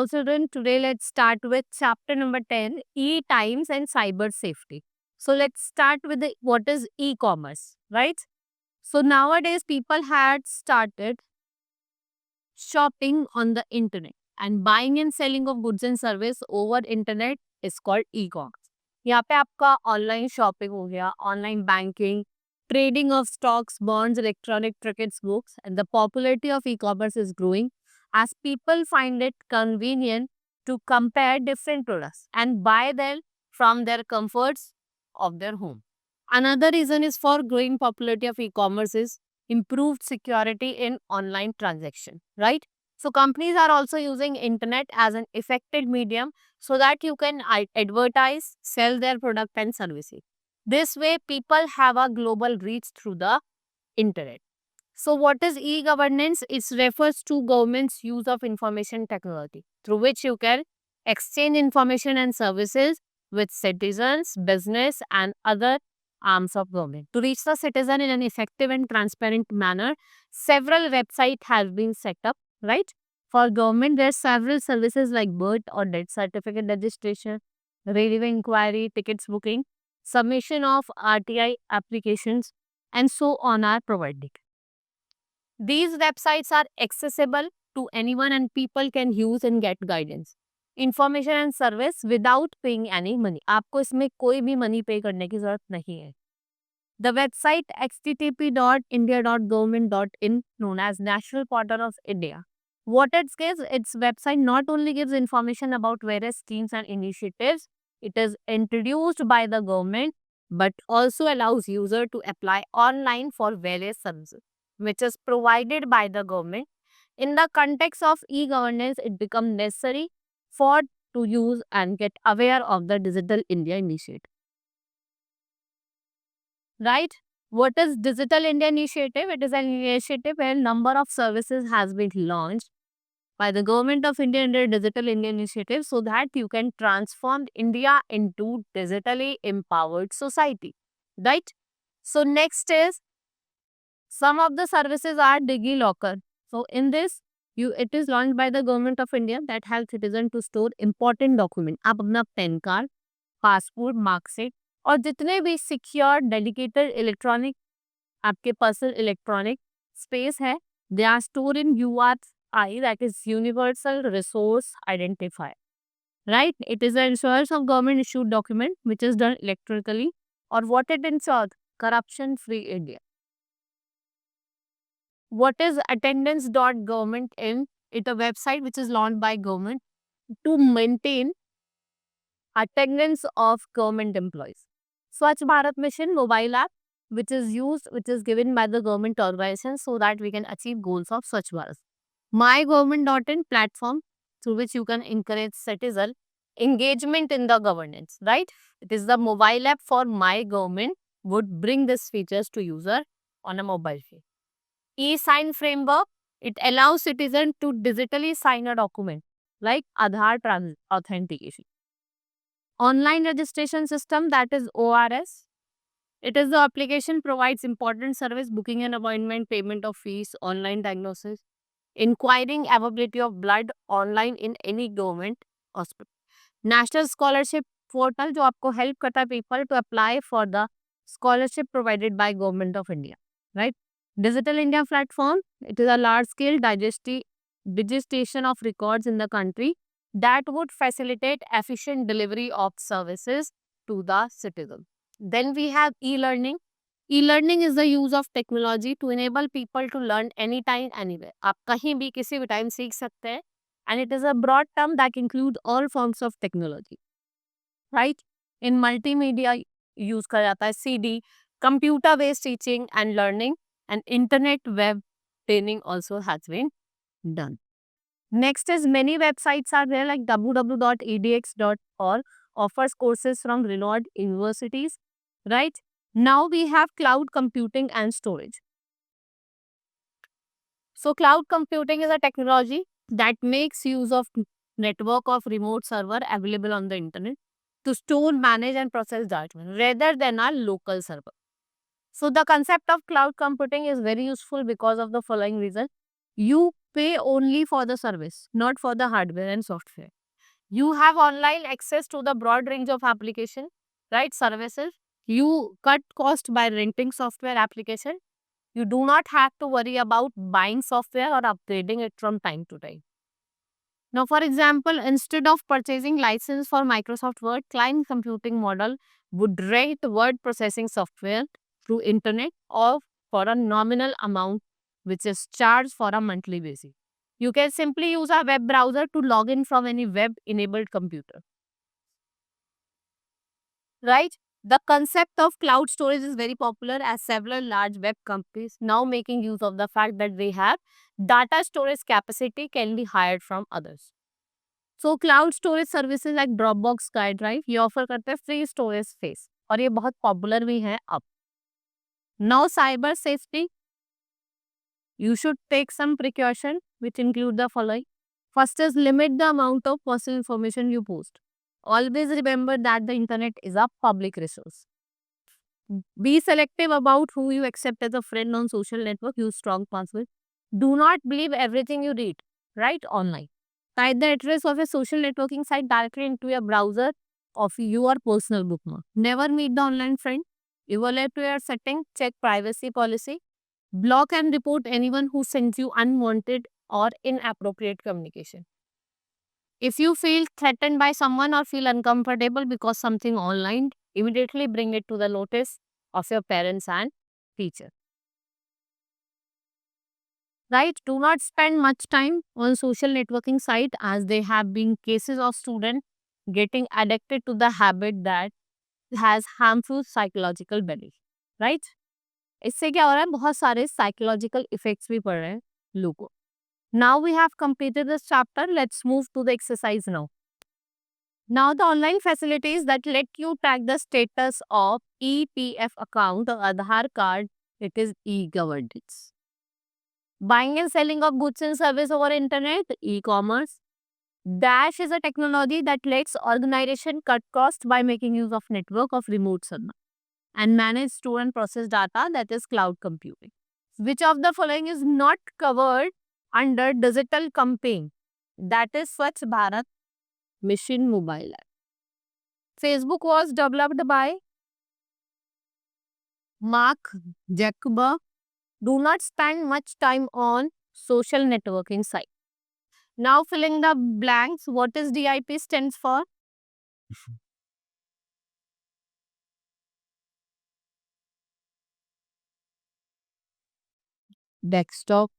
Now, children, today let's start with chapter number 10, e-times and cyber safety. So, let's start with what is e-commerce, right? So, nowadays people had started shopping on the internet, and buying and selling of goods and service over internet is called e-commerce. यहाँ पे आपका online shopping हो गया, online banking, trading of stocks, bonds, electronic tickets, books, and the popularity of e-commerce is growing as people find it convenient to compare different products and buy them from their comforts of their home. Another reason is for growing popularity of e-commerce is improved security in online transaction, right? So companies are also using internet as an effective medium so that you can advertise, sell their product and services. This way, people have a global reach through the internet. So, what is e-governance? It refers to government's use of information technology through which you can exchange information and services with citizens, business, and other arms of government. To reach the citizen in an effective and transparent manner, several websites have been set up, right? For government, there are several services like birth or death certificate registration, railway inquiry, tickets booking, submission of RTI applications, and so on are provided. These websites are accessible to anyone and people can use and get guidance, information and service without paying any money. आपको इसमें कोई भी money pay करने की जरूरत नहीं है. The website http.india.government.in, known as National Portal of India. What it gives, its website not only gives information about various schemes and initiatives it is introduced by the government, but also allows user to apply online for various services which is provided by the government. In the context of e-governance, it becomes necessary for to use and get aware of the Digital India Initiative. Right? What is Digital India Initiative? It is an initiative where number of services has been launched by the Government of India under Digital India Initiative so that you can transform India into digitally empowered society. Right? So next is some of the services are DigiLocker. So in this, it is launched by the Government of India that helps citizens to store important document. आप अपना pan card, passport, marksheet और जितने भी secure dedicated electronic आपके personal electronic space है, they are store in URI, that is Universal Resource Identifier. Right? It is an insurance of government issued document which is done electronically. Or what it ensures? Corruption free India. What is attendance.government.in? It's a website which is launched by government to maintain attendance of government employees. Swachh Bharat Mission mobile app which is given by the government organization so that we can achieve goals of Swachh Bharat. MyGovernment.in platform through which you can encourage citizen engagement in the governance, right? It is the mobile app for My Government would bring these features to user on a mobile phone. E-sign framework, it allows citizens to digitally sign a document like Aadhaar authentication. Online registration system, that is ORS. It is the application provides important service, booking an appointment, payment of fees, online diagnosis, inquiring availability of blood online in any government hospital. National Scholarship Portal जो आपको help करता है people to apply for the scholarship provided by Government of India, right? Digital India platform, it is a large-scale digestion of records in the country that would facilitate efficient delivery of services to the citizen. Then we have e-learning. E-learning is the use of technology to enable people to learn anytime, anywhere. आप कहीं भी किसी भी time सीख सकते हैं. And it is a broad term that includes all forms of technology. Right? In multimedia use करा जाता है CD, computer-based teaching and learning, and internet web training also has been done. Next is many websites are there like www.edx.org offers courses from renowned universities, right? Now we have cloud computing and storage. So cloud computing is a technology that makes use of network of remote server available on the internet to store, manage and process data rather than a local server. So the concept of cloud computing is very useful because of the following reason. You pay only for the service, not for the hardware and software. You have online access to the broad range of application, right? Services. You cut cost by renting software application. You do not have to worry about buying software or upgrading it from time to time. Now, for example, instead of purchasing license for Microsoft Word, client computing model would rent word processing software through internet or for a nominal amount, which is charged for a monthly basis. You can simply use a web browser to log in from any web-enabled computer. Right? The concept of cloud storage is very popular as several large web companies now making use of the fact that they have data storage capacity can be hired from others. So cloud storage services like Dropbox SkyDrive ये offer करते हैं free storage space और ये बहुत popular भी है अब. Now cyber safety, you should take some precaution which include the following. First is limit the amount of personal information you post. Always remember that the internet is a public resource. Be selective about who you accept as a friend on social network. Use strong passwords. Do not believe everything you read, right, online. Type the address of a social networking site directly into your browser of your personal bookmark. Never meet the online friend. Evaluate your setting. Check privacy policy. Block and report anyone who sends you unwanted or inappropriate communication. If you feel threatened by someone or feel uncomfortable because something online, immediately bring it to the notice of your parents and teacher. Right? Do not spend much time on social networking site as there have been cases of students getting addicted to the habit that has harmful psychological benefits. Right? इससे क्या हो रहा है बहुत सारे psychological effects भी पड़ रहे हैं लोगों को. Now we have completed this chapter. Let's move to the exercise now. Now the online facilities that let you track the status of EPF account or Aadhaar card, it is e-governance. Buying and selling of goods and service over internet, e-commerce. Dash is a technology that lets organization cut cost by making use of network of remote server and manage, store and process data, that is cloud computing. Which of the following is not covered under digital campaign? That is Swachh Bharat Mission Mobile App. Facebook was developed by Mark Zuckerberg. Do not spend much time on social networking site. Now filling the blanks, what is DIP stands for? Desktop.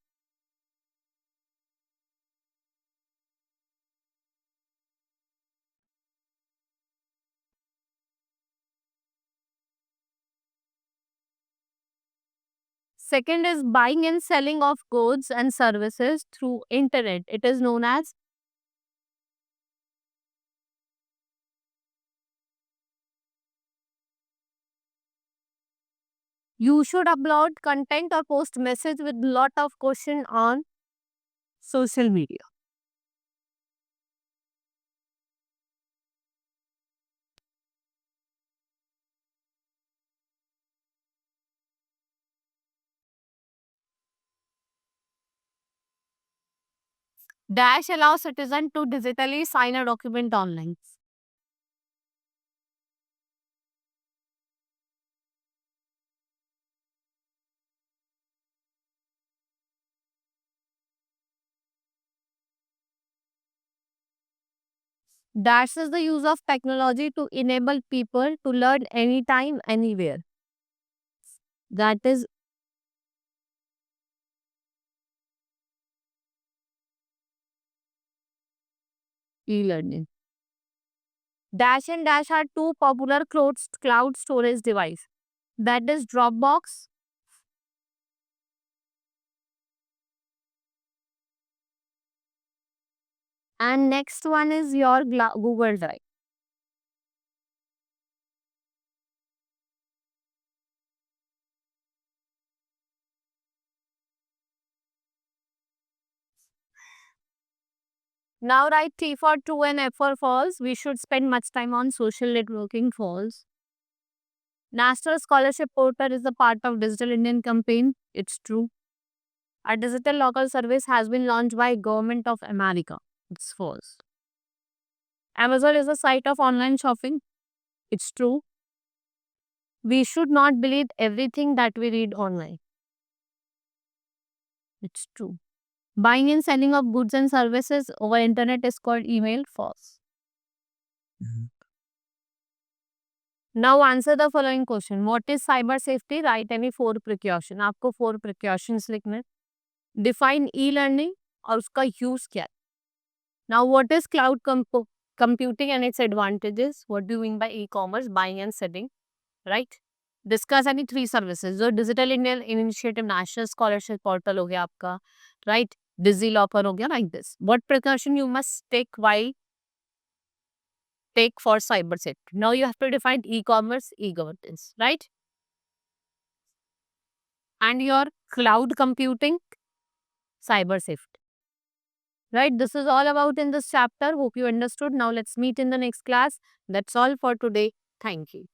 Second is buying and selling of goods and services through internet. It is known as you should upload content or post message with lot of question on social media. Dash allows citizen to digitally sign a document online. Dash is the use of technology to enable people to learn anytime, anywhere. That is e-learning. Dash and Dash are two popular cloud storage device. That is Dropbox and next one is your Google Drive. Now write T for true and F for false. We should spend much time on social networking false. National Scholarship Portal is a part of Digital Indian campaign. It's true. A digital local service has been launched by Government of America. It's false. Amazon is a site of online shopping. It's true. We should not believe everything that we read online. It's true. Buying and selling of goods and services over internet is called email. False. Mhm. Now answer the following question. What is cyber safety? Write any 4 precaution. आपको 4 precautions लिखने. Define e-learning और उसका use क्या है. Now what is cloud computing and its advantages? What do you mean by e-commerce, buying and selling? Right? Discuss any 3 services. जो Digital Indian Initiative National Scholarship Portal हो गया आपका. Right? DigiLocker हो गया, like this. What precaution you must take for cyber safety? Now you have to define e-commerce, e-governance, right? And your cloud computing, cyber safety. Right? This is all about in this chapter. Hope you understood. Now let's meet in the next class. That's all for today. Thank you.